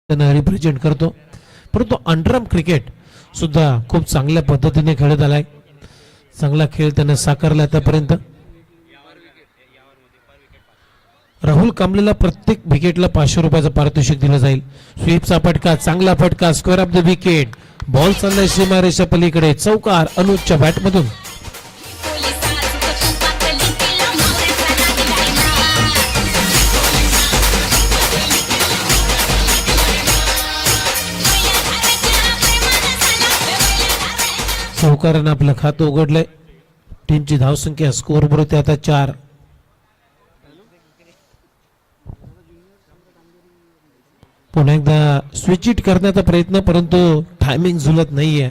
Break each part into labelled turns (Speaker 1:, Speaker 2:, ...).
Speaker 1: त्यांना रिप्रेझेंट करतो. परंतु अंडरआर्म क्रिकेट सुद्धा खूप चांगल्या पद्धतीने खेळत आलाय. चांगला खेळ त्याने साकारला आतापर्यंत. राहुल कांबलेला प्रत्येक विकेटला 500 रुपयाचं पारितोषिक दिलं जाईल. स्वीपचा फटका, चांगला फटका, square off the wicket. Ball चाललाय सीमारेषा पलीकडे. चौकार अनुजच्या बॅटमधून. चौकारानं आपलं खातं उघडलंय. टीमची धावसंख्या स्कोअरवर होते आता 4. पुन्हा एकदा स्विच इट करण्याचा प्रयत्न, परंतु टायमिंग झुलत नाहीये.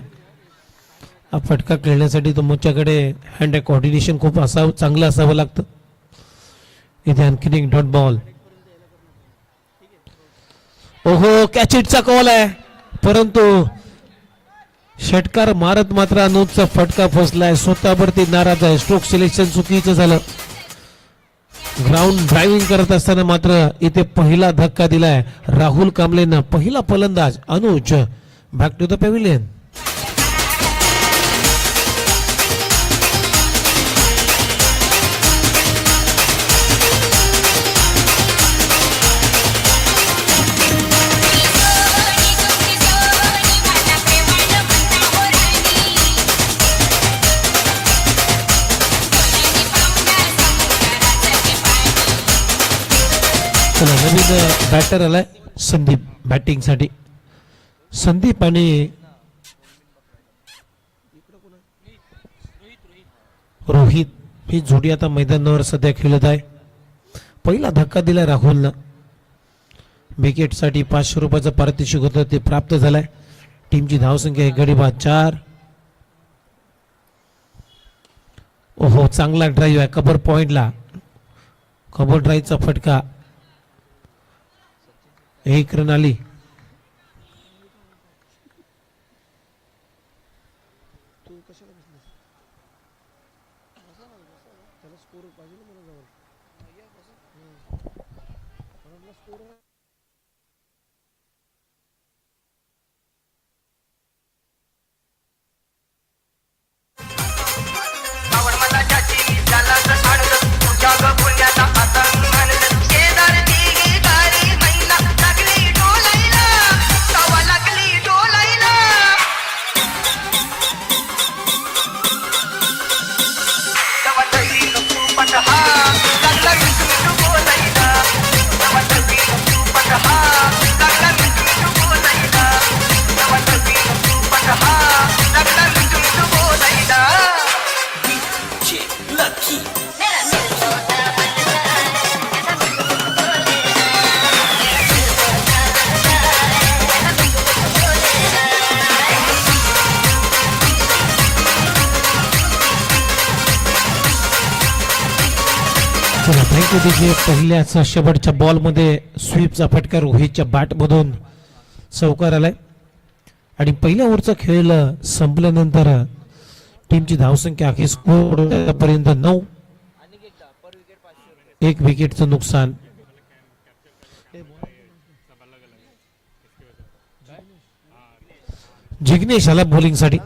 Speaker 1: हा फटका खेळण्यासाठी तुमच्याकडे हँड कोऑर्डिनेशन खूप असावं, चांगलं असावं लागतं. इथे आणखीन एक डॉट बॉल. ओहो, कॅच इटचा कॉल आहे, परंतु षटकार मारत मात्र अनुजचा फटका फसलाय. स्वतःवरती नाराज आहे. स्ट्रोक सिलेक्शन चुकीचं झालं. ग्राउंड ड्रायव्हिंग करत असताना मात्र इथे पहिला धक्का दिलाय राहुल कांबलेनं. पहिला फलंदाज Anuj back to the pavilion. नवीन बॅटर आलाय संदीप बॅटिंग साठी. संदीप आणि रोहित ही जोडी आता मैदानावर सध्या खेळत आहे. पहिला धक्का दिला राहुलनं. विकेट साठी 500 रुपयाचं पारितोषिक होतं, ते प्राप्त झालंय. टीमची धावसंख्या गडी बाद 4. ओहो, चांगला ड्राईव्ह आहे कव्हर पॉइंटला. कव्हर ड्राईव्हचा फटका. 1 रन आली. पहिल्याच शेवटच्या बॉल मध्ये स्वीपचा फटका रोहितच्या बॅट मधून चौकार आलाय. आणि पहिल्या ओव्हरचा खेळ संपल्यानंतर टीमची धावसंख्या अखेर स्कोर पर्यंत 9. 1 विकेटचं नुकसान. जिग्नेश आला बॉलिंग साठी.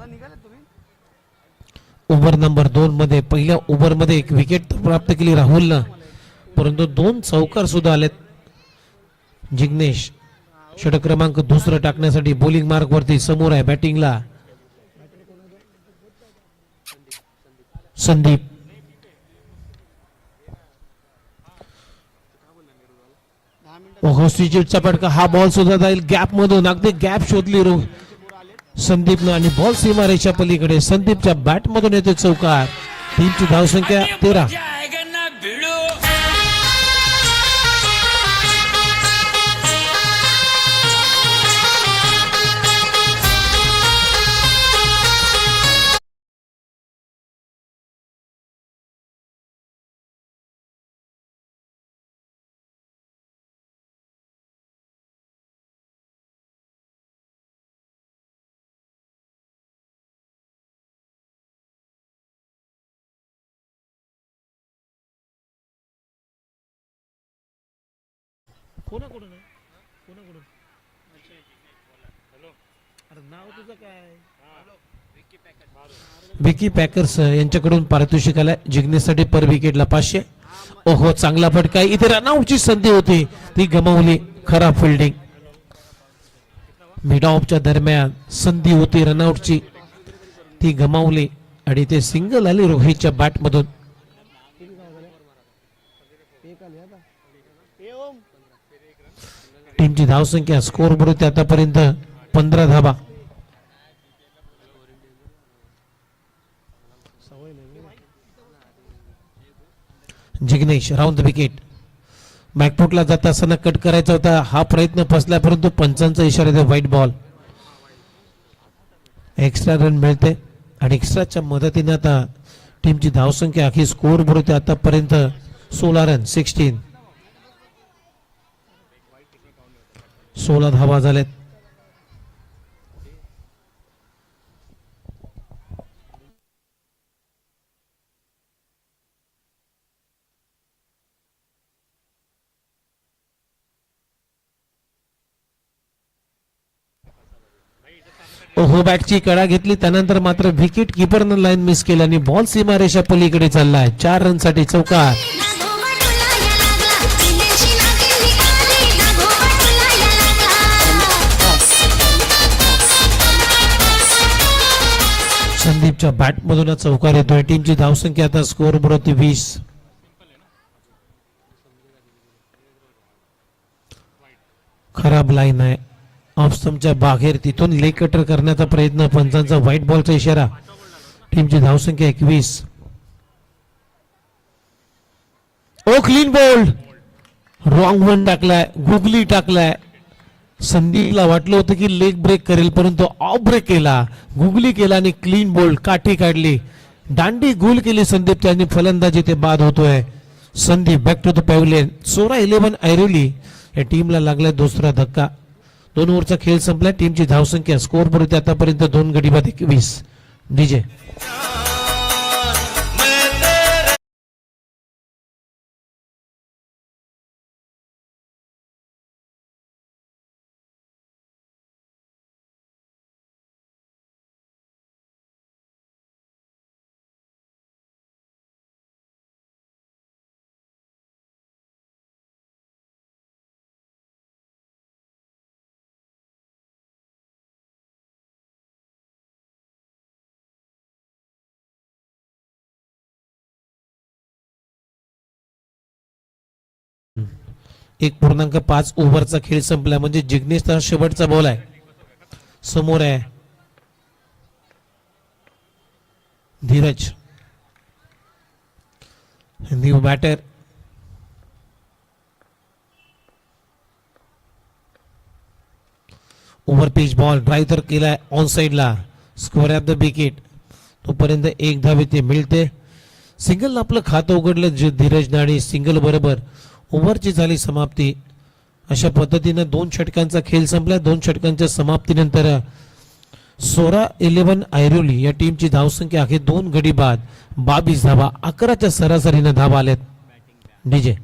Speaker 1: ओव्हर नंबर 2 मध्ये पहिल्या ओव्हर मध्ये 1 विकेट प्राप्त केली राहुलनं, परंतु 2 चौकार सुद्धा आलेत. जिग्नेश षटक क्रमांक 2 टाकण्यासाठी बॉलिंग मार्क वरती समोर आहे. बॅटिंगला संदीप. स्विचचा फटका. हा बॉल सुद्धा जाईल गॅप मधून. अगदी गॅप शोधली संदीपनं आणि बॉल सीमारेषा पलीकडे. संदीपच्या बॅट मधून येते चौकार. टीमची धावसंख्या 13. कोणाकडून आहे? कोणाकडून? विकी पॅकर्स यांच्याकडून पारितोषिक आलाय जिग्नेशसाठी पर विकेटला 500. ओहो चांगला फटका, इथे रनआउटची संधी होती ती गमावली. खराब फिल्डिंग, मिड ऑफच्या दरम्यान संधी होती रनआउटची ती गमावली आणि ते सिंगल आले रोहितच्या बॅट मधून. टीमची धावसंख्या स्कोर बोर्ड आतापर्यंत 15 धावा. Jignesh round the wicket. बॅकफुटला जात असताना कट करायचा होता, हा प्रयत्न फसला परंतु पंचांचा इशारा दे व्हाईट बॉल. एक्स्ट्रा रन मिळते आणि एक्स्ट्राच्या मदतीने आता टीमची धावसंख्या अखेर स्कोर बोर्ड आतापर्यंत 16 रन 16 धावा झाल्यात. ओहो बॅटची कडा घेतली त्यानंतर मात्र विकेट किपरनं लाईन मिस केली आणि बॉल सीमारेषा पलीकडे चाललाय. 4 रनसाठी चौकार. संदीपच्या बॅट मधून चौकार येतोय. टीमची धावसंख्या आता स्कोर बोर्ड 20. खराब लाईन आहे ऑफ स्टंपच्या बाहेर, तिथून लेग कटर करण्याचा प्रयत्न, पंचांचा व्हाईट बॉलचा इशारा. टीमची धावसंख्या 21. ओ क्लीन बॉल, रॉंग वन टाकलाय, गुगली टाकलाय. संदीपला वाटलं होतं की लेग ब्रेक करेल परंतु ऑफ ब्रेक केला, गुगली केला आणि क्लीन बॉल काठी काढली, दांडी गोल केली संदीप आणि फलंदाजी ते बाद होतोय. Sandeep back to the pavilion. 11 Airoli या टीमला लागलाय दुसरा धक्का. 2 ओव्हरचा खेळ संपला. टीमची धावसंख्या स्कोर बोर्ड आतापर्यंत 2 गडी बाद 21. डीजे एक 1.5 ओव्हरचा खेळ संपला म्हणजे जिग्नेशचा शेवटचा बॉल आहे. समोर आहे Dheeraj, new batter. Over pitch ball drive तर केलाय ऑन साइडला. Square off the wicket. तोपर्यंत एक धाव इथे मिळते. सिंगल आपलं खातं उघडलं धीरजने आणि सिंगल बरोबर ओव्हरची झाली समाप्ती. अशा पद्धतीने 2 षटकांचा खेळ संपला. 2 षटकांच्या समाप्तीनंतर 11 ऐरोली या टीमची धावसंख्या अखेर 2 गडी बाद 22 धावा. 11च्या सरासरीने धावा आल्यात. डीजे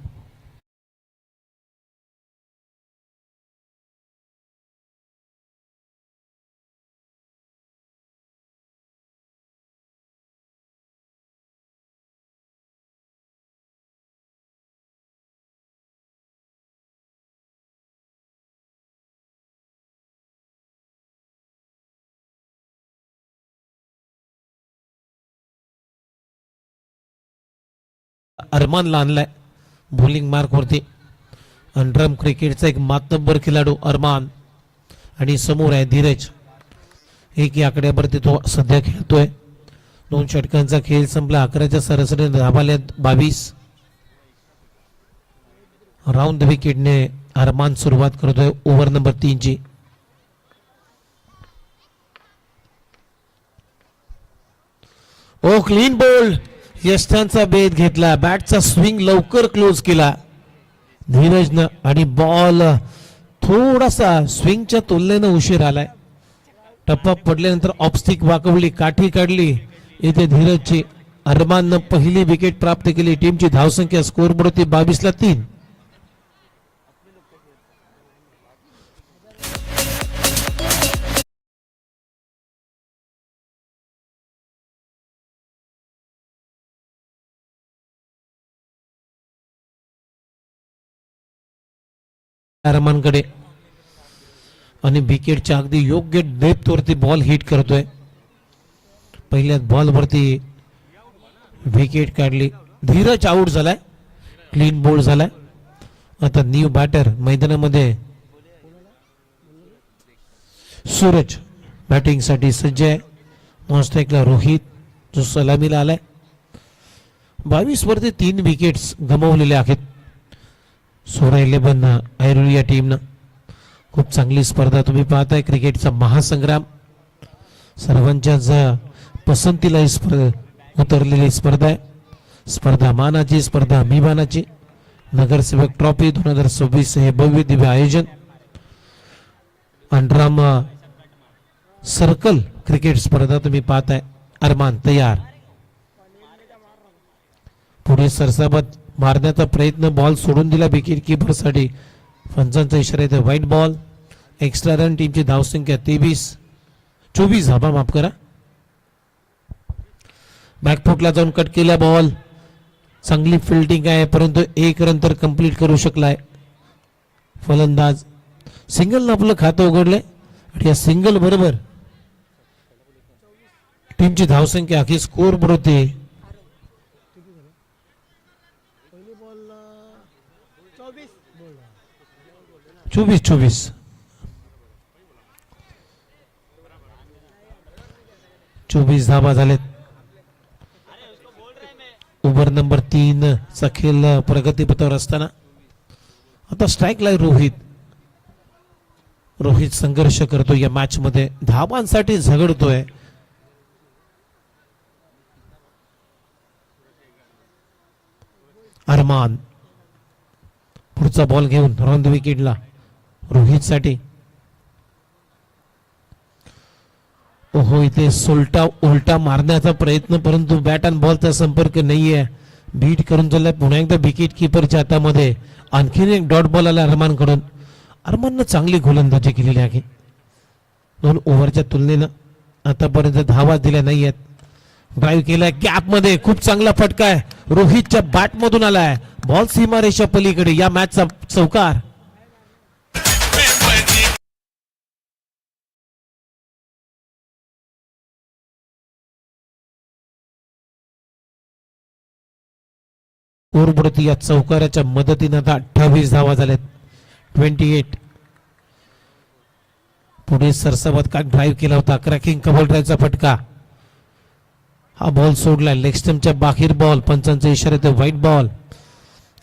Speaker 1: अरमानला आणलाय बॉलिंग मार्क वरती. ड्रम क्रिकेटचा एक मातब्बर खेळाडू अरमान आणि समोर आहे धीरज. एक या आकड्यावरती तो सध्या खेळतोय. 2 षटकांचा खेळ संपला. 11च्या सरासरीने धावा आल्यात 22. राऊंड द विकेटने अरमान सुरुवात करतोय ओव्हर नंबर 3 ची. ओ क्लीन बॉल, यष्टांचा भेद घेतला. बॅटचा स्विंग लवकर क्लोज केला धीरजनं आणि बॉल थोडासा स्विंगच्या तुलनेनं उशीर आलाय. टप्पा पडल्यानंतर ऑफस्टिक वाकवली, काठी काढली इथे धीरजची. अरमाननं पहिली विकेट प्राप्त केली. टीमची धावसंख्या स्कोर बोर्ड 22 ला 3. अरमानकडे आणि विकेटच्या अगदी योग्य डेप्थ वरती बॉल हिट करतोय. पहिल्याच बॉल वरती विकेट काढली. धीरज आउट झालाय. क्लीन बोल्ड झालाय. आता न्यू बॅटर मैदानामध्ये सूरज बॅटिंग साठी सज्ज आहे. मॉन्स्ट्राईकला रोहित जो सलामीला आलाय. 22 वरती 3 विकेट्स गमावलेले आहेत सोरा 11 ऐरोली या टीमनं. खूप चांगली स्पर्धा तुम्ही पाहताय. क्रिकेटचा महासंग्राम सर्वांच्याच पसंतीला ही उतरलेली स्पर्धा आहे. स्पर्धा मानाची, स्पर्धा अभिमानाची. नगरसेवक ट्रॉफी 2026 हे भव्य दिव्य आयोजन. अंडरामा सर्कल क्रिकेट स्पर्धा तुम्ही पाहताय. अरमान तयार. पुढे सरसाबत मारण्याचा प्रयत्न. बॉल सोडून दिला विकेट किपर साठी. पंचांचा इशारा येतो व्हाईट बॉल. Extra run. टीमची धावसंख्या 24 धाबा माफ करा. बॅकफुटला जाऊन कट केला बॉल. चांगली फिल्डिंग आहे परंतु 1 रन तर कंप्लीट करू शकलाय फलंदाज. सिंगल आपलं खातं उघडलंय आणि या सिंगल बरोबर टीमची धावसंख्या अखेर स्कोर बोर्ड होते 24. 24 धाबा झालेत. ओव्हर नंबर 3 चा खेळ प्रगतीपथावर असताना आता स्ट्राईकला रोहित संघर्ष करतो या मॅच मध्ये. धावांसाठी झगडतोय. अरमान पुढचा बॉल घेऊन रॉन विकेटला रोहित साठी. ओहो इथे उलटा मारण्याचा प्रयत्न परंतु बॅट आणि बॉलचा संपर्क नाहीये. बीट करून चाललाय पुन्हा एकदा विकेट किपरच्या हातामध्ये. आणखीन एक डॉट बॉल आला अरमान कडून. अरमाननं चांगली गोलंदाजी केलेली आहे. 2 ओव्हरच्या तुलनेनं आतापर्यंत धावा दिल्या नाहीयेत. ड्राईव्ह केलाय गॅप मध्ये. खूप चांगला फटका आहे. रोहितच्या बॅट मधून आलाय. बॉल सीमारेषा पलीकडे. या मॅचचा चौकार. स्कोरबोर्डवरती या चौकाराच्या मदतीने आता 28 धावा झाल्यात. 28. पुढे सरसावत का ड्राईव्ह केला होता. क्रॅकिंग कबल ड्राईव्हचा फटका. हा बॉल सोडलाय लेग स्टंपच्या बाहेर. बॉल पंचांचा इशारा येतो व्हाईट बॉल.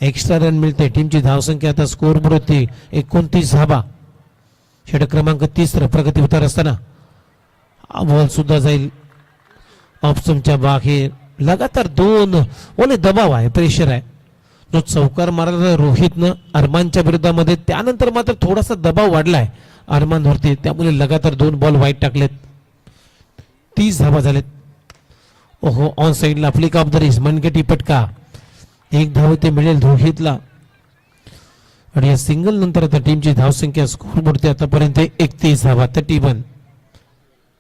Speaker 1: एक्स्ट्रा रन मिळते. टीमची धावसंख्या आता स्कोरबोर्ड होती 29 धावा. षटक क्रमांक 30 प्रगती उतार असताना हा बॉल सुद्धा जाईल ऑप्शनच्या बाहेर. लगातार 2 ओले दबाव आहे. प्रेशर आहे. जो चौकार मारला रोहितनं अरमानच्या विरोधामध्ये. त्यानंतर मात्र थोडासा दबाव वाढलाय अरमानवरती. त्यामुळे लगातार 2 बॉल वाईट टाकलेत. 30 धावा झालेत. ओहो ऑन साइडला फ्लिक ऑफ द रिस्ट मनगटी फटका. 1 धाव ते मिळेल रोहितला. आणि या सिंगल नंतर आता टीमची धावसंख्या स्कोरबोर्डवरती आतापर्यंत 31 धावा. 31.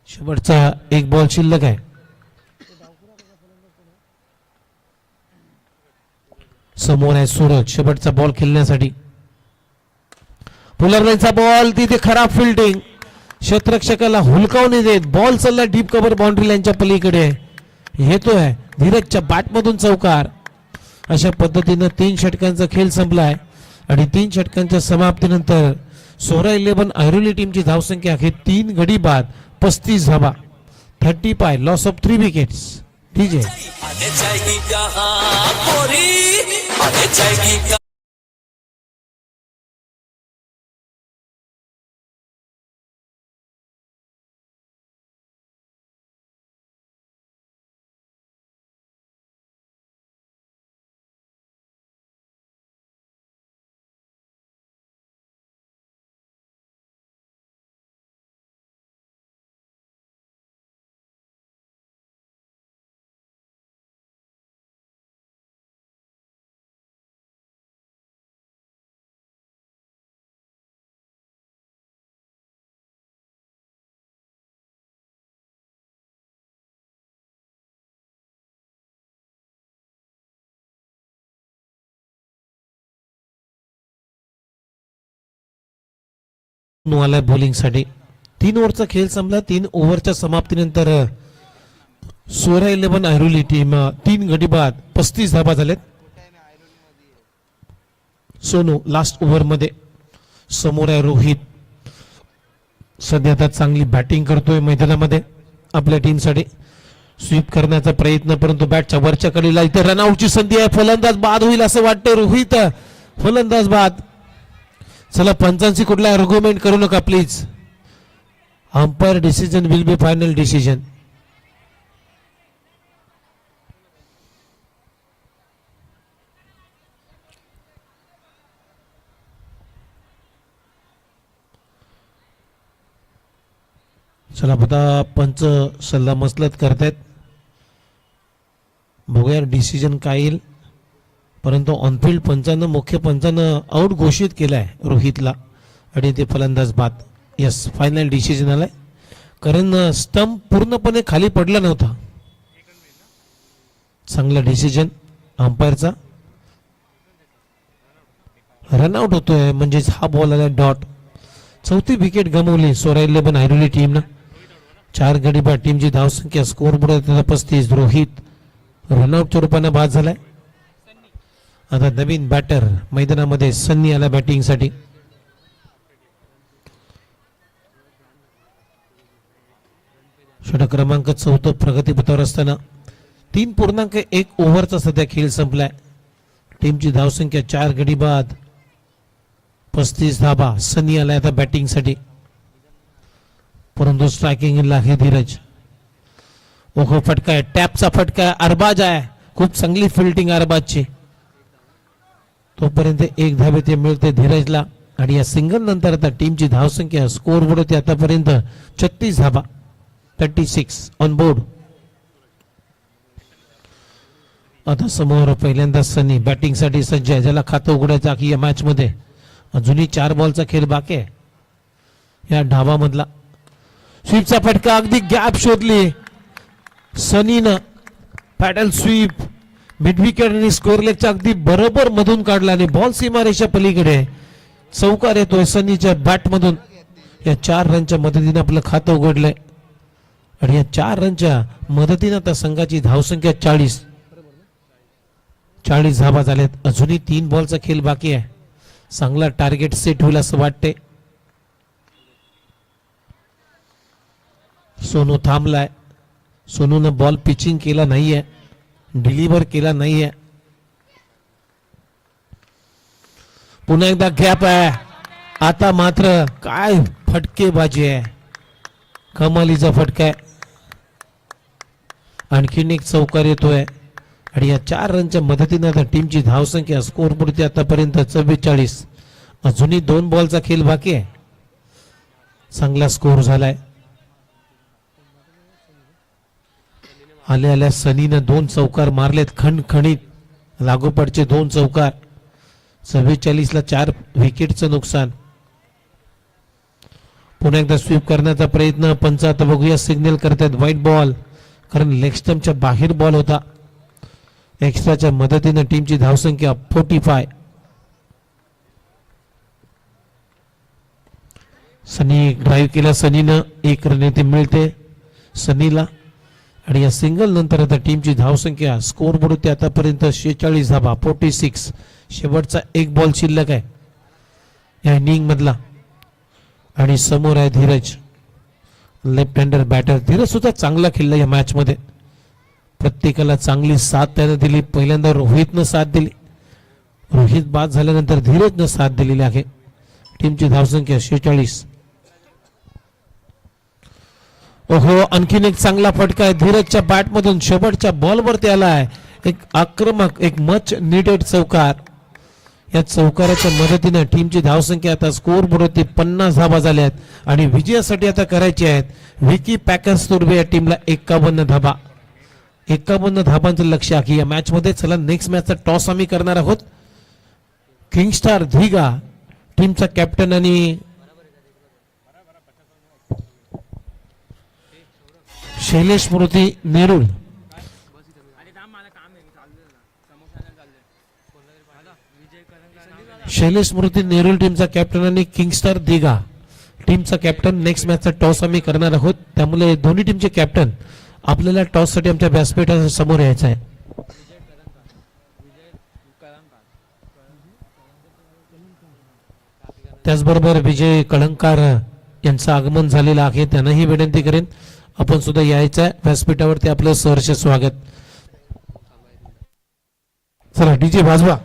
Speaker 1: शेवटचा 1 बॉल शिल्लक आहे. समोर आहे सूरज शेवटचा बॉल खेळण्यासाठी. पुलरचा बॉल. तिथे खराब फिल्डिंग. क्षेत्ररक्षकाला हुलकावून देत. बॉल चालला डीप कव्हर बाउंड्री लाईनच्या पलीकडे. येतोय धीरजच्या बॅट मधून चौकार. अशा पद्धतीनं 3 षटकांचा खेळ संपलाय आणि 3 षटकांच्या समाप्तीनंतर सोरा 11 ऐरोली टीमची धावसंख्या आहे 3 गडी बाद 35 धावा. 35 लॉस ऑफ 3 विकेट्स. डीजे आलाय बॉलिंग साठी. 3 ओव्हरचा खेळ संपला. 3 ओव्हरच्या समाप्तीनंतर सोरा 11 ऐरोली टीम 3 गडी बाद 35 धाबा झालेत. सोनू लास्ट ओव्हर मध्ये. समोर आहे रोहित. सध्या आता चांगली बॅटिंग करतोय मैदानामध्ये आपल्या टीमसाठी. स्वीप करण्याचा प्रयत्न परंतु बॅटच्या वरच्या कडीला इथे रनआउटची संधी आहे. फलंदाज बाद होईल असं वाटतं. रोहित फलंदाज बाद. चला पंचांची कुठला आर्ग्युमेंट करू नका please. Umpire decision will be final decision. चला आता पंच सल्ला मसलत करतायत. बघूया डिसिजन काय येईल. परंतु ऑनफिल्ड पंचानं मुख्य पंचानं आउट घोषित केलाय रोहितला आणि ते फलंदाज बाद. यस फायनल डिसिजन आलाय. कारण स्टंप पूर्णपणे खाली पडला नव्हता. चांगला डिसिजन अंपायरचा. रनआउट होतोय म्हणजेच हा बॉल आला डॉट. 4थी विकेट गमावली सोरा 11 ऐरोली टीमनं. 4 गडी बाद. टीमची धावसंख्या स्कोर बोर्ड 35. रोहित रनआउटच्या रूपानं बाद झालाय. आता नवीन बॅटर मैदानामध्ये सन्नी आला बॅटिंग साठी. षटक क्रमांक 4 प्रगतीपथावर असताना 3.1 ओव्हरचा सध्या खेळ संपलाय. टीमची धावसंख्या 4 गडी बाद 35 धाबा. सन्नी आलाय आता बॅटिंग साठी. परंतु स्ट्रायकिंग आहे धीरज. ओहो फटका आहे. टॅपचा फटका आहे. अरबाज आहे. खूप चांगली फिल्डिंग अरबाजची. तोपर्यंत 1 धाबे ते मिळते धीरजला. आणि या सिंगल नंतर आता टीमची धावसंख्या स्कोर बोर्ड होती आतापर्यंत 36 धाबा 36 ऑन बोर्ड. आता समोर पहिल्यांदा सनी बॅटिंग साठी सज्ज आहे. ज्याला खातं उघडायचं की या मॅच मध्ये. अजूनही 4 बॉलचा खेळ बाकी आहे या ढाबामधला. स्वीपचा फटका अगदी गॅप शोधली सनीनं. पॅडल स्वीप मिड विकेट आणि स्कोअर लेगच्या अगदी बरोबर मधून काढला आणि बॉल सीमारेषा पलीकडे चौकार येतोय सनीच्या बॅट मधून. या 4 रनच्या मदतीने आपलं खातं उघडलंय आणि या 4 रनच्या मदतीने आता संघाची धावसंख्या 40 धाबा झाल्यात. अजूनही 3 बॉलचा खेळ बाकी आहे. चांगला टार्गेट सेट होईल असं वाटते. सोनू थांबलाय. सोनूनं बॉल पिचिंग केला नाहीये. डिलिव्हर केला नाहीये. पुन्हा एकदा गॅप आहे. आता मात्र काय फटकेबाजी आहे. कमालीचा फटका आहे. आणखीन एक चौकार येतोय आणि या 4 रनच्या मदतीने आता टीमची धावसंख्या स्कोर पुरते आतापर्यंत 44. अजूनही 2 बॉलचा खेळ बाकी आहे. चांगला स्कोर झालाय. आल्या सनीनं 2 चौकार मारलेत खणखणीत. लागोपाठचे 2 चौकार. 44 ला 4 विकेटचं नुकसान. पुन्हा एकदा स्वीप करण्याचा प्रयत्न. पंच आता बघूया सिग्नल करतात व्हाईट बॉल. कारण लेग स्टंपच्या बाहेर बॉल होता. एक्स्ट्राच्या मदतीने टीमची धावसंख्या 45. सनी ड्राईव्ह केला. सनीनं 1 रन येथे मिळते सनीला. आणि या सिंगल नंतर आता टीमची धावसंख्या स्कोर बोर्ड होती आतापर्यंत 46 धाबा 46. शेवटचा 1 बॉल शिल्लक आहे या इनिंग मधला. आणि समोर आहे Dheeraj left hander batter. Dheeraj सुद्धा चांगला खेळला या मॅच मध्ये. प्रत्येकाला चांगली साथ त्यानं दिली. पहिल्यांदा रोहितनं साथ दिली. रोहित बाद झाल्यानंतर धीरजनं साथ दिलेली आहे. टीमची धावसंख्या 46. ओहो आणखीन एक चांगला फटका आहे धीरजच्या बॅट मधून. शेवटच्या बॉलवरती आलाय एक आक्रमक एक मच नीडेड चौकार. या चौकाराच्या मदतीने टीमची धावसंख्या आता स्कोर बोर्डवरती 50 धाबा झाल्यात. आणि विजयासाठी आता करायची आहेत विकी पॅकर्स तुर्बे या टीमला 51 धाबा. 51 धाबांचं लक्ष आहे या मॅच मध्ये. चला नेक्स्ट मॅचचा टॉस आम्ही करणार आहोत. किंगस्टार धिगा टीमचा कॅप्टन आणि शैलेश स्मृती नेरुल टीमचा कॅप्टन आणि किंगस्टार दिघा टीमचा कॅप्टन. नेक्स्ट मॅचचा टॉस आम्ही करणार आहोत, त्यामुळे दोन्ही टीमचे कॅप्टन आपल्याला टॉस साठी आमच्या व्यासपीठाच्या समोर यायचं आहे. त्याचबरोबर विजय कळंकार यांचं आगमन झालेलं आहे, त्यांनाही विनंती करेन आपण सुद्धा यायचं आहे व्यासपीठावरती. आपलं सहर्ष स्वागत. चला डीजे वाजवा.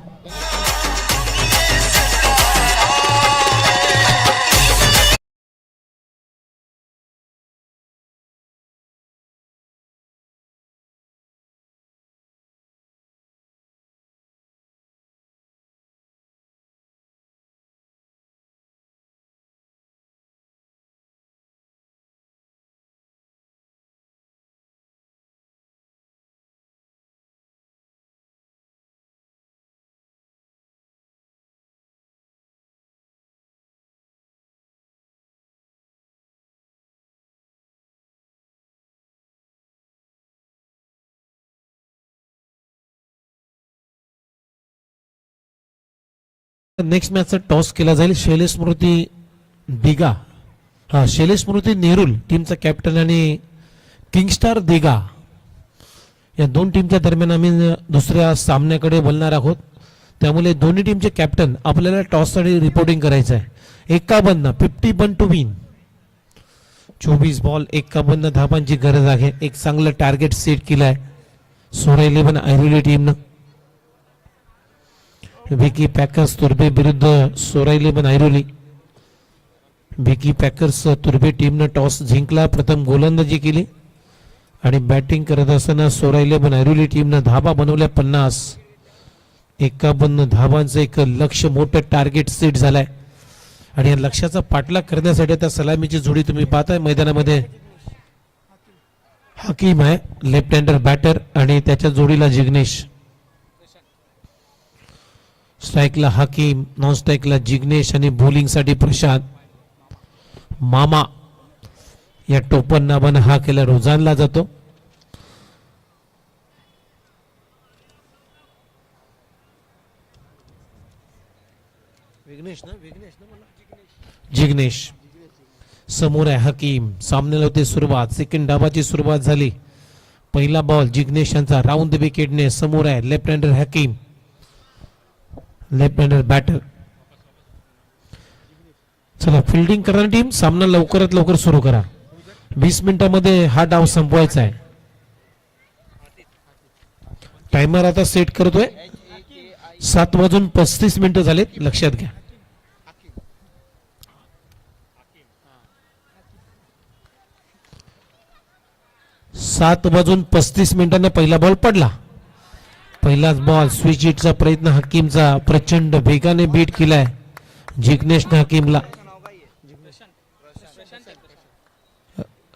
Speaker 1: नेक्स्ट मॅचचा टॉस केला जाईल. शैलेश स्मृती दिगा, शैलेश स्मृती नेरुल टीमचा कॅप्टन आणि किंगस्टार दिगा या दोन टीमच्या दरम्यान आम्ही दुसऱ्या सामन्याकडे बोलणार आहोत, त्यामुळे दोन्ही टीमचे कॅप्टन आपल्याला टॉस साठी रिपोर्टिंग करायचं आहे. 51 टू विन. 24 बॉल 51 धावांची गरज आहे. एक चांगलं टार्गेट सेट केलं आहे सोरा 11 ऐरोली टीमनं. विकी पॅकर्स तुर्बे विरुद्ध सोरा 11 ऐरोली. विकी पॅकर्स तुर्बे टीमनं टॉस जिंकला, प्रथम गोलंदाजी केली आणि बॅटिंग करत असताना सोरा 11 ऐरोली टीमनं धाबा बनवल्या 50. 51 धावांचं एक लक्ष, मोठं टार्गेट सेट झालंय आणि या लक्ष्याचा पाठलाग करण्यासाठी आता सलामीची जोडी तुम्ही पाहताय मैदानामध्ये. हकीम आहे लेफ्ट हँडर बॅटर आणि त्याच्या जोडीला जिग्नेश. स्ट्राईकला हकीम, नॉन स्ट्राईकला जिग्नेश आणि बॉलिंग साठी प्रशांत. मामा या टोपण नावानं हा खेळ रोजानला जातो. जिग्नेश समोर आहे हकीम. सामन्याला होते सुरुवात, सेकंड डावाची सुरुवात झाली. पहिला बॉल जिग्नेश यांचा राऊंड द विकेटने. समोर आहे left hander Hakim, left hander batter. चला फिल्डिंग करणारी टीम सामना लवकरात लवकर सुरू करा. 20 मिनिटांमध्ये हा डाव संपवायचा आहे. टायमर आता सेट करतोय. 7:35 झालेत, लक्षात घ्या. सात वाजून 35 मिनिटांना पहिला बॉल पडला. पहिलाच बॉल स्विच हिटचा प्रयत्न हकीमचा, प्रचंड वेगाने बीट केलाय जिग्नेशने हकीमला.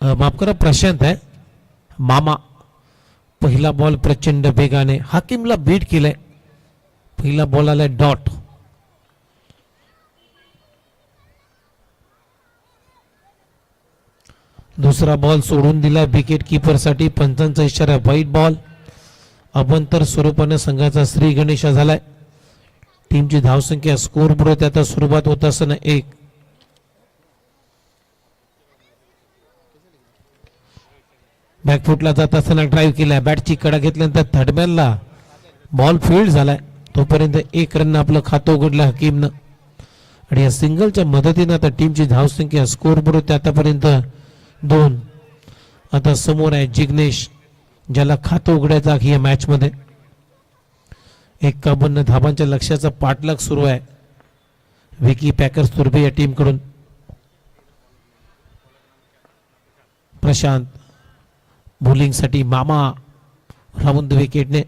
Speaker 1: माफ करा, प्रशांत आहे मामा. पहिला बॉल प्रचंड वेगाने हकीमला बीट केलाय. पहिला बॉल आलाय डॉट. दुसरा बॉल सोडून दिला विकेट किपर साठी. पंचांचा इशारा व्हाईट बॉल. अभंतर स्वरूपाने संघाचा श्री गणेशा झालाय. टीमची धावसंख्या स्कोर बोर्ड आता सुरुवात होत असताना 1. बॅकफुटला जात असताना ड्राईव्ह केलाय. बॅटची कडा घेतल्यानंतर थर्डमॅनला बॉल फील्ड झालाय. तोपर्यंत 1 रन आपलं खातं उघडलं हकीमनं आणि या सिंगलच्या मदतीने आता टीमची धावसंख्या स्कोर बोर्ड आतापर्यंत 2. आता समोर आहे जिग्नेश, ज्याला खातं उघडायचं आहे या मॅच मध्ये. 51 धावांच्या लक्ष्याचा पाठलाग सुरू आहे विकी पॅकर्स तुर्बे या टीम कडून. प्रशांत बॉलिंग साठी. मामा राऊंड विकेटने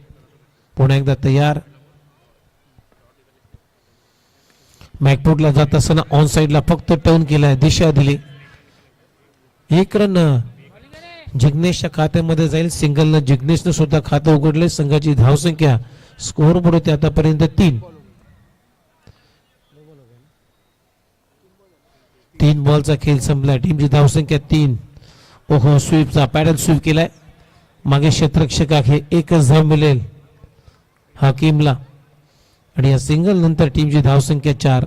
Speaker 1: पुन्हा एकदा तयार. मॅकफुटला जात असताना ऑन साइडला फक्त टर्न केलाय, दिशा दिली. 1 रन जिग्नेशच्या खात्यामध्ये जाईल. सिंगलनं जिग्नेशनं सुद्धा खातं उघडले. संघाची धावसंख्या स्कोर बोर्ड होते आतापर्यंत 3. 3 बॉलचा खेळ संपला. टीमची धावसंख्या 3. ओहो, स्वीपचा पॅडल स्वीप केलाय. मागे क्षेत्ररक्षक आहे. 1च धाव मिळेल हकीमला आणि या सिंगल नंतर टीमची धावसंख्या 4.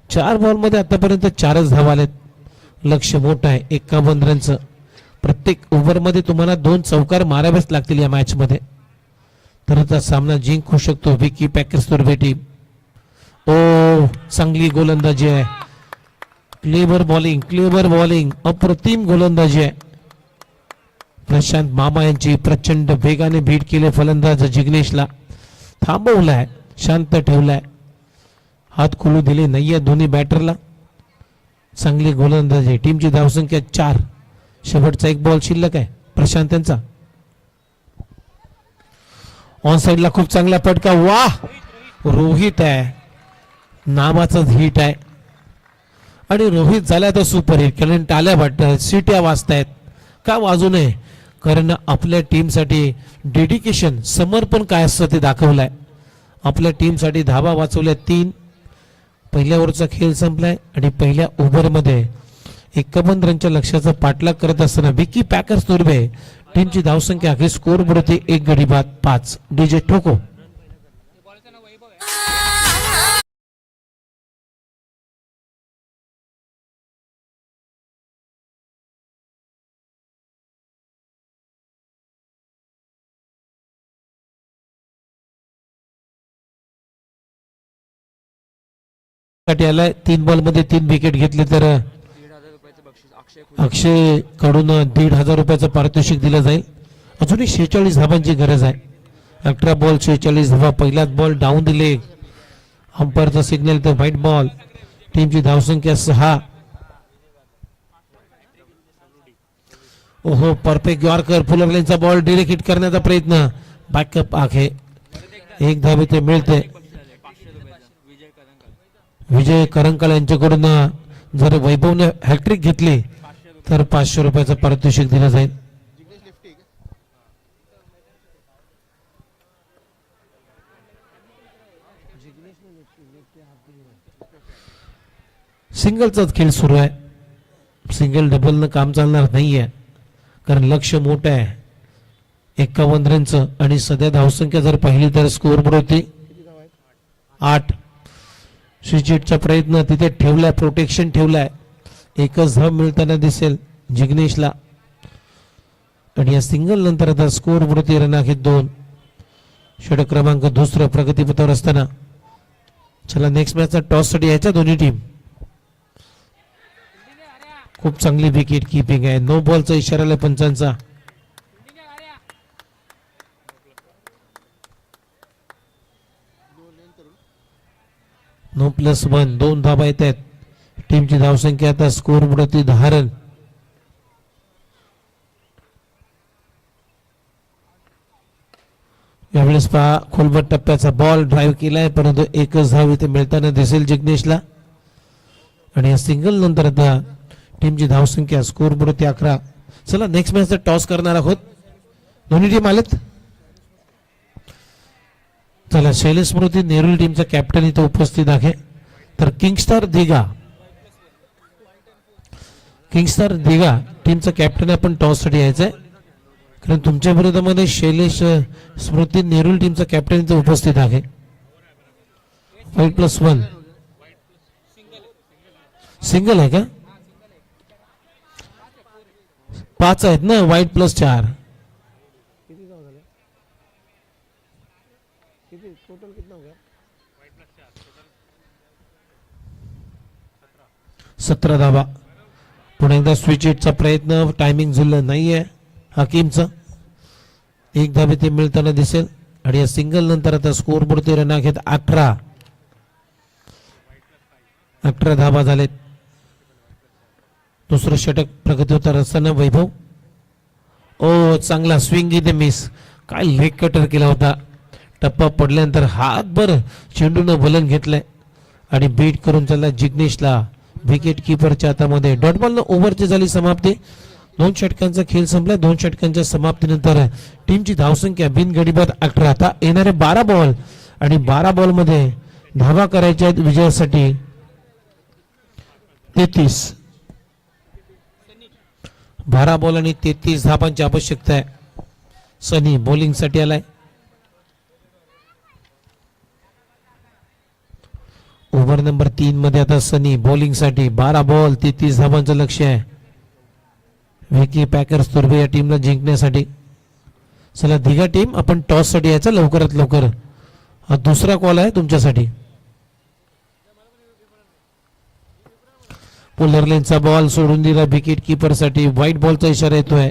Speaker 1: 4 बॉल मध्ये आतापर्यंत 4च धावा आलेत. लक्ष्य मोठं आहे 51 रनचं. प्रत्येक ओव्हरमध्ये तुम्हाला 2 चौकार मारावेच लागतील या मॅच मध्ये, तरच हा सामना जिंकू शकतो विकी पॅकेस्टोरबे टीम. ओ चांगली गोलंदाजी आहे, क्लेवर बॉलिंग, अप्रतिम गोलंदाजी आहे. प्रशांत मामा यांची प्रचंड वेगाने बीट केले फलंदाज जिग्नेशला, थांबवलाय, शांत ठेवलाय, हात खोलू दिले नाहीये दोन्ही बॅटरला. चांगली गोलंदाजी, टीमची धावसंख्या 4. शेवटचा एक बॉल शिल्लक आहे प्रशांत यांचा. ऑन साइडला खूप चांगला फटका, वाह रोहित आहे, नावाचाच हिट आहे. आणि रोहित झाला तर सुपर हिट, कारण टाळ्या वाटतात, सिट्या वाजतायत, का वाजू नये, कारण आपल्या टीमसाठी डेडिकेशन, समर्पण काय असतं ते दाखवलंय. आपल्या टीमसाठी धावा वाचवल्या 3. पहिल्या ओव्हरचा खेळ संपलाय आणि पहिल्या ओव्हरमध्ये 51 रनच्या लक्ष्याचा पाठलाग करत असताना विकी पॅकेस्टोरबे टीमची धावसंख्या अखेर स्कोर बोर्डवरती 1 गडी बाद 5. डीजे ठोको. आलाय 3 बॉल मध्ये 3 विकेट घेतले तर अक्षय कडून 1,500 रुपयाचं पारितोषिक दिलं जाईल. अजूनही 46 धावांची गरज आहे. 18 बॉल 46 धावा. पहिलाच बॉल डाऊन दिले, अंपायरचा सिग्नल तर व्हाईट बॉल. टीमची धावसंख्या 6. ओहो परफेक्ट यॉर्कर, फुलरलेनचा बॉल डिरेक्ट हिट करण्याचा प्रयत्न, बॅकअप आहे, 1 धाव इथे मिळते. विजय करंकाळ यांच्याकडून जर वैभवने हॅट्रिक घेतली तर 500 रुपयाचं पारितोषिक दिलं जाईल. सिंगलचाच खेळ सुरू आहे, सिंगल डबलनं काम चालणार नाहीये, कारण लक्ष मोठं आहे 51 रनचं. आणि सध्या धावसंख्या जर पाहिली तर स्कोर बोर्ड होती 8. स्विचचा प्रयत्न तिथे ठेवलाय, प्रोटेक्शन ठेवलाय, एकच धाव मिळताना दिसेल जिग्नेशला. आणि या सिंगल नंतर आता स्कोर बोर्डवरती रन आहेत 2. षटक क्रमांक 2 प्रगतीपथावर असताना. चला नेक्स्ट मॅचचा टॉस साठी यायच्या दोन्ही टीम. खूप चांगली विकेट किपिंग आहे, नो बॉलचा इशारा आहे पंचांचा. नो +1, 2 धाबा येत आहेत. टीमची धावसंख्या आता स्कोर बोर्डवरती 10 रन. यावेळेस पहा खोलवर टप्प्याचा बॉल ड्राईव्ह केलाय, परंतु एकच धाव इथे मिळताना दिसेल जिग्नेशला. आणि या सिंगल नंतर आता टीमची धावसंख्या स्कोर बोर्डवरती 11. चला नेक्स्ट मॅचचा टॉस करणार आहोत, दोन्ही टीम आलेत. चला शैलेश स्मृती नेरुल टीमचा कॅप्टन इथे उपस्थित आहे. तर किंगस्टार दिघा टीमचा कॅप्टन आपण टॉस साठी यायचंय, कारण तुमच्या विरोधामध्ये शैलेश स्मृती नेरुल टीमचा कॅप्टन इथे उपस्थित आहे. व्हाईट +1 सिंगल आहे का? 5 आहेत ना, व्हाईट +4. 17 धावा. पुन्हा एकदा स्विच हिटचा प्रयत्न, टायमिंग जुळलं नाहीये हकीमचं, 1 धाव ते मिळताना दिसेल. आणि या सिंगल नंतर आता स्कोर बोर्डवरती रन आहेत 18. 18 धावा झालेत. दुसरं षटक प्रगतीवर असताना वैभव, ओ चांगला स्विंग इथे मिस, काय लेग कटर केला होता. टप्पा पडल्यानंतर हातभर चेंडूनं वलन घेतलंय आणि बीट करून चालला जिग्नेशला. विकेट किपरच्या हातामध्ये. डॉट बॉलनं ओव्हरची झाली समाप्ती. 2 षटकांचा खेळ संपला. 2 षटकांच्या समाप्तीनंतर टीमची धावसंख्या बिनगडीबाद 18. आता येणारे 12 बॉल आणि 12 बॉल मध्ये धावा करायच्या आहेत विजयासाठी 33. 12 बॉल आणि 33 धावांची आवश्यकता आहे. सनी बॉलिंग साठी आलाय. ओव्हर नंबर 3 मध्ये आता सनी बॉलिंग साठी 12 बॉल 33 धावांचं लक्ष आहे. विकी पॅकर्स तुर्भे या टीमला जिंकण्यासाठी. चला दिघा टीम आपण टॉस साठी यायचा लवकरात लवकर. हा दुसरा कॉल आहे तुमच्यासाठी. पोलर लेनचा बॉल सोडून दिला विकेट किपर साठी. व्हाईट बॉलचा इशारा येतोय.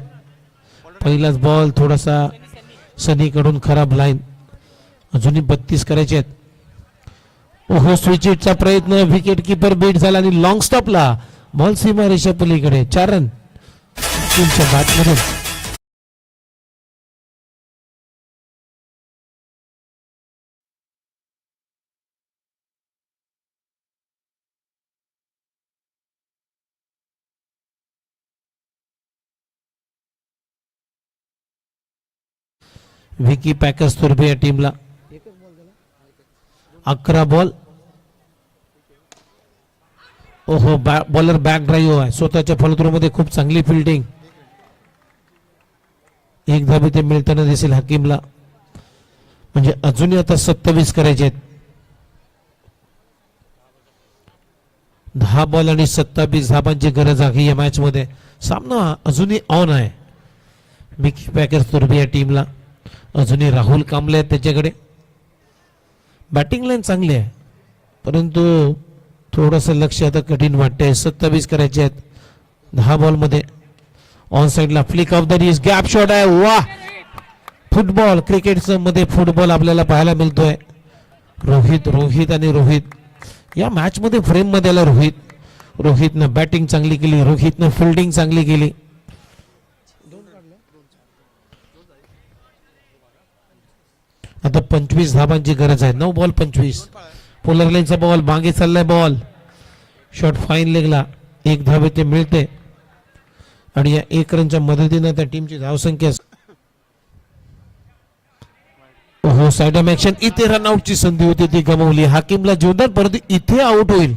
Speaker 1: पहिलाच बॉल थोडासा सनी कडून खराब लाईन. अजूनही 32 करायचे आहेत. ओहो स्विच हिटचा प्रयत्न विकेट किपर बीट झाला आणि लॉंग स्टॉपला बॉल सीमा रेषा पलीकडे. 4 रन टीमच्या बॅटमधून. विकी पॅकर्स तुर्भे या टीमला 11 बॉल. ओहो बॉलर बॅक ड्राईव्ह आहे. स्वतःच्या फलत्रूमध्ये खूप चांगली फिल्डिंग. एक धाबी ते मिळताना दिसेल हकीमला. म्हणजे अजूनही आता 27 करायचे आहेत. 10 बॉल आणि 27 धाबांची गरज आहे या मॅच मध्ये. सामना अजूनही ऑन आहे विकी पॅकर्स तुर्भे या टीमला. अजूनही राहुल कांबळे आहेत त्याच्याकडे. बॅटिंग लाईन चांगली आहे परंतु थोडंसं लक्ष आता कठीण वाटतंय. 27 करायचे आहेत 10 बॉल मध्ये. ऑन साइडला flick of the wrist gap shot आहे. वा फुटबॉल क्रिकेटचं मध्ये फुटबॉल आपल्याला पाहायला मिळतोय. रोहित आणि रोहित या मॅच मध्ये फ्रेम मध्ये आला. रोहितनं बॅटिंग चांगली केली. रोहितनं फिल्डिंग चांगली केली. आता 25 धाबांची गरज आहे. 9 बॉल 25. पोलर लाईनचा बॉल मागे चाललाय. बॉल शॉट फाईन लेगला 1 धावे ते मिळते आणि या 1 रनच्या मदतीने त्या टीमची धावसंख्या. हो साइड ऍक्शन. इथे रनआउटची संधी होती ती गमावली. हाकीमला जोरदार परंतु इथे आउट होईल.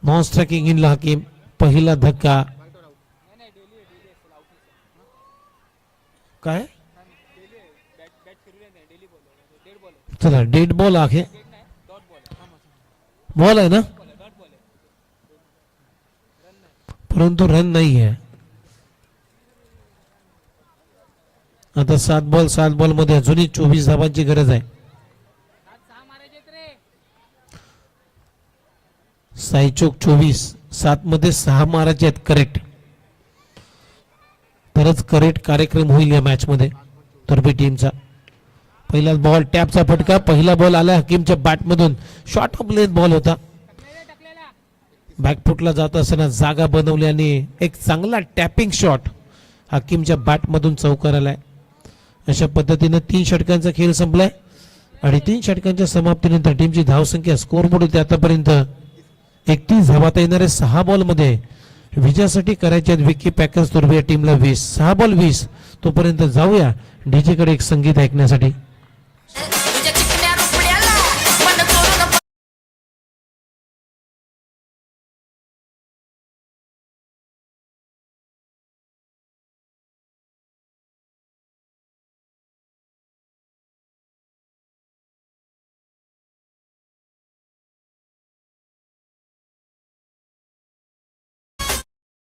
Speaker 1: नॉन स्ट्रायकिंग इनला हाकीम. पहिला धक्का. काय चला डेड बॉल आहे. बॉल आहे ना परंतु रन नाही आहे. आता 7 बॉल मध्ये अजूनही 24 धावांची गरज आहे. साईचोक 24. 7 मध्ये 6 मारायचे आहेत करेक्ट. तरच करेक्ट कार्यक्रम होईल या मॅच मध्ये तुर्भे टीमचा. पहिला बॉल टॅपचा फटका. पहिला बॉल आला हकीमच्या बॅट मधून. शॉर्ट ऑफ लेंथ बॉल होता. बॅकफुटला जात असताना जागा बनवली आणि एक चांगला टॅपिंग शॉट हकीमच्या बॅट मधून चौकार आलाय. अशा पद्धतीने 3 षटकांचा खेळ संपलाय आणि 3 षटकांच्या समाप्तीनंतर टीमची धावसंख्या स्कोरबोर्ड होती आतापर्यंत 31 धावता येणारे 6 बॉल मध्ये विजयासाठी करायचे आहेत विकी पॅकर्स तुर्भे या टीमला 20. 6 बॉल 20. तोपर्यंत जाऊया डीजे कडे एक संगीत ऐकण्यासाठी.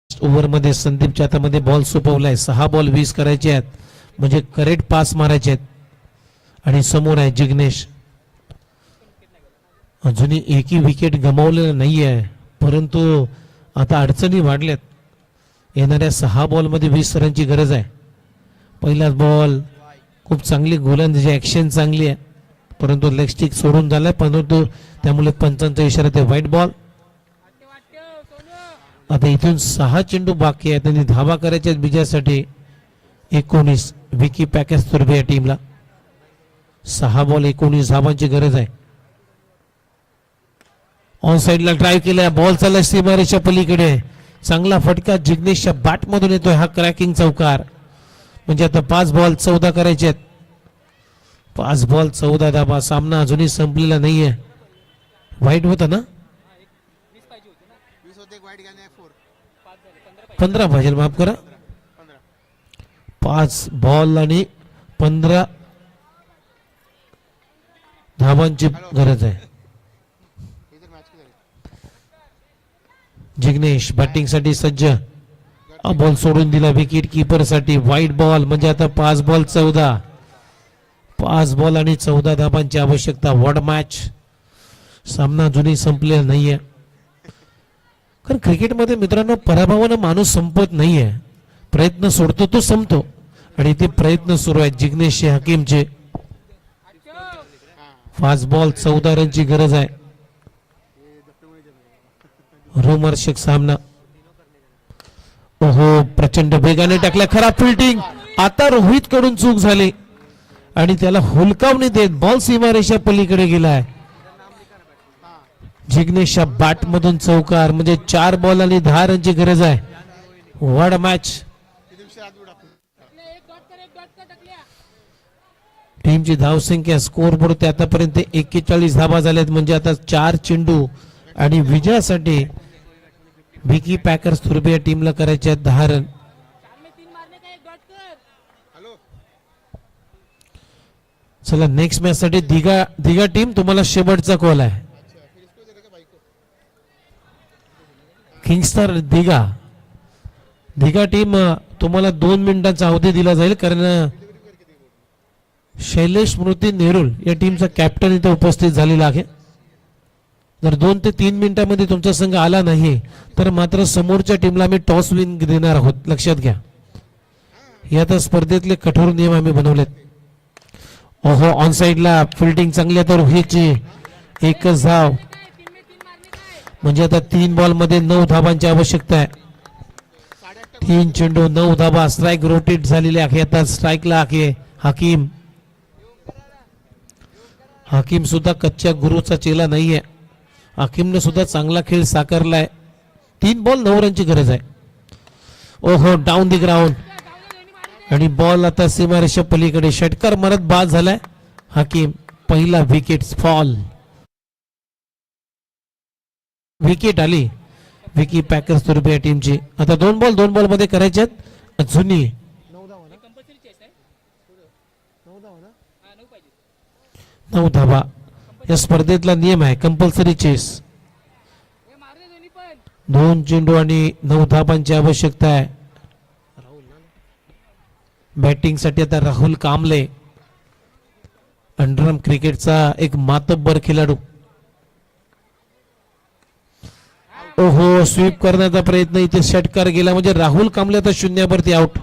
Speaker 1: ओव्हर मध्ये संदीपच्या हातामध्ये बॉल सोपवलाय. 6 बॉल 20 करायचे आहेत म्हणजे करेक्ट पास मारायचे आहेत. आणि समोर आहे जिग्नेश. अजूनही एकही विकेट गमावलेलं नाही आहे परंतु आता अडचणी वाढल्यात. येणाऱ्या 6 बॉल मध्ये 20 रनची गरज आहे. पहिलाच बॉल खूप चांगली गोलंदाजी ऍक्शन चांगली आहे परंतु लेग स्टिक सोडून झालाय परंतु त्यामुळे पंचांचा इशारा ते व्हाईट बॉल. आता इथून 6 चेंडू बाकी आहेत आणि धावा करायच्या विजयासाठी. 19 विकी पॅकर्स तुर्भे या टीमला. 6 बॉल 19 धावांची गरज आहे. ऑन साइडला ड्राईव्ह केला. बॉल चालला सीमारेषा पलीकडे. चांगला फटका जिग्नेशच्या बॅट मधून येतोय. हा क्रॅकिंग चौकार. म्हणजे आता 5 बॉल 14 करायचे आहेत. 5 बॉल 14 धावा. सामना अजूनही संपलेला नाहीये. वाईट होता ना 15 पाहिजे माफ करा. 5 बॉल आणि 15 धावांची गरज आहे. जिग्नेश बॅटिंग साठी सज्ज. बॉल सोडून दिला विकेट किपर साठी. वाईट बॉल म्हणजे आता 5 बॉल 14. 5 बॉल आणि 14 धाबांची आवश्यकता. What match. सामना अजूनही संपलेला नाहीये. कारण क्रिकेटमध्ये मित्रांनो पराभवानं माणूस संपत नाहीये. प्रयत्न सोडतो तो संपतो आणि ते प्रयत्न सुरू आहेत जिग्नेशचे हकीमचे. 5 बॉल 14 रनची गरज आहे. रोमहर्षक सामना. ओहो प्रचंड वेगाने टाकल्या. खराब फिल्डिंग. आता रोहित कडून चूक झाली आणि त्याला हुलकावणी देत बॉल सीमारेषा पलीकडे गेलाय. जिग्नेशच्या बॅट मधून चौकार म्हणजे 4 बॉल आणि 10 रनची गरज आहे. What match. टीमची धावसंख्या स्कोअरबोर्ड ते आतापर्यंत 41 धावा झाल्यात. म्हणजे आता 4 चेंडू आणि विजयासाठी विकी पॅकर्स तुर्बे या टीमला करायचे आहेत 10 रन. चला नेक्स्ट मॅच साठी दिघा टीम तुम्हाला शेवटचा कॉल आहे. किंगस्टार दिघा टीम तुम्हाला 2 मिनिटांचा अवधी दिला जाईल कारण शैलेश स्मृती नेरुल या टीमचा कॅप्टन इथे उपस्थित झालेला आहे. जर 2 ते 3 मिनिटांमध्ये तुमचा संघ आला नाही तर मात्र समोरच्या टीमला आम्ही टॉस विन देणार आहोत. लक्षात घ्या. हे आता स्पर्धेतले कठोर नियम आम्ही बनवलेत. ओहो ऑन साइडला फिल्डिंग चांगली आहे तर रोहितची एकच धाव म्हणजे आता 3 बॉल मध्ये 9 धाबांची आवश्यकता आहे. 3 चेंडू 9 धाबा. स्ट्राईक रोटेट झालेले आहे. आता स्ट्राईकला आहे हकीम सुद्धा कच्च्या गुरुचा चेला नाहीये. हकीमने सुद्धा चांगला खेळ साकारलाय. 3 बॉल 9 रनची गरज आहे. ओहो डाऊन दी ग्राउंड आणि बॉल आता सीमारेषा पलीकडे. षटकार मारत बाद झालाय हकीम. पहिला विकेट फॉल. विकेट आली विकी पॅकर्स तुर्बे या टीमची. आता 2 बॉल मध्ये करायचे आहेत अजूनही 9 धाबा. या स्पर्धेतला नियम आहे कंपल्सरी चेस. 2 चेंडू आणि 9 धाबांची आवश्यकता आहे. बॅटिंग साठी आता राहुल कांबळे अंडरआर्म क्रिकेटचा एक मातब्बर खेळाडू. ओहो स्वीप करण्याचा प्रयत्न. इथे षटकार गेला म्हणजे राहुल कांबळे आता 0वरती आउट.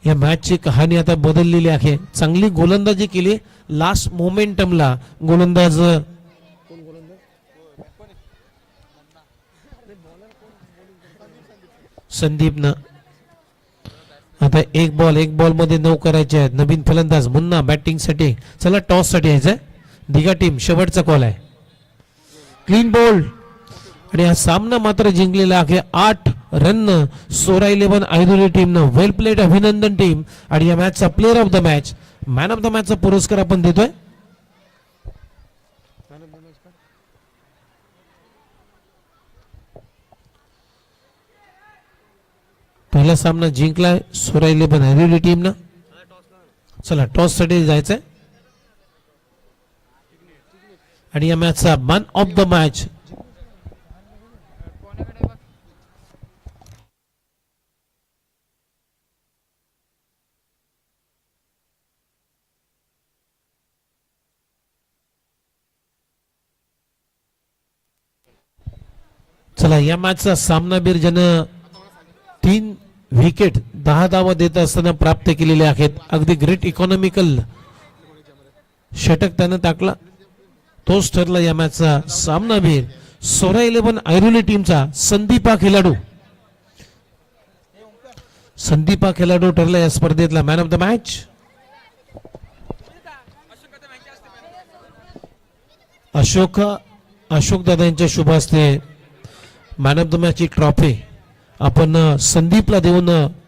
Speaker 1: या मॅचची कहाणी आता बदललेली आहे. चांगली गोलंदाजी केली लास्ट मोमेंटमला गोलंदाज संदीपनं. आता 1 बॉल मध्ये 9 करायचे आहेत. नवीन फलंदाज मुन्ना बॅटिंग साठी. चला टॉस साठी यायचंय. दिघा टीम शेवटचा कॉल आहे. क्लीन बोल्ड आणि हा सामना मात्र जिंकलेला आहे 8 रन. सोरा 11 ऐरोली टीमनं. वेल प्लेड अभिनंदन टीम. आणि या मॅचचा player of the match man of the मॅचचा पुरस्कार आपण देतोय. पहिला सामना जिंकलाय सोरा 11 ऐरोली टीमनं. चला टॉस साठी जायचंय आणि या मॅचचा मॅन ऑफ द मॅच चला या मॅचचा सामनावीर ज्यानं 3 विकेट 10 धावा देत असताना प्राप्त केलेले आहेत. अगदी ग्रेट इकॉनॉमिकल षटक त्यानं टाकला. तोच ठरला या मॅचचा सामनावीर. सोरा 11 ऐरोली टीमचा संदीपा खेळाडू ठरला या स्पर्धेतला man of the match. Ashok दादा यांच्या शुभ हस्ते मॅन ऑफ द मॅच ची ट्रॉफी आपण संदीपला देऊन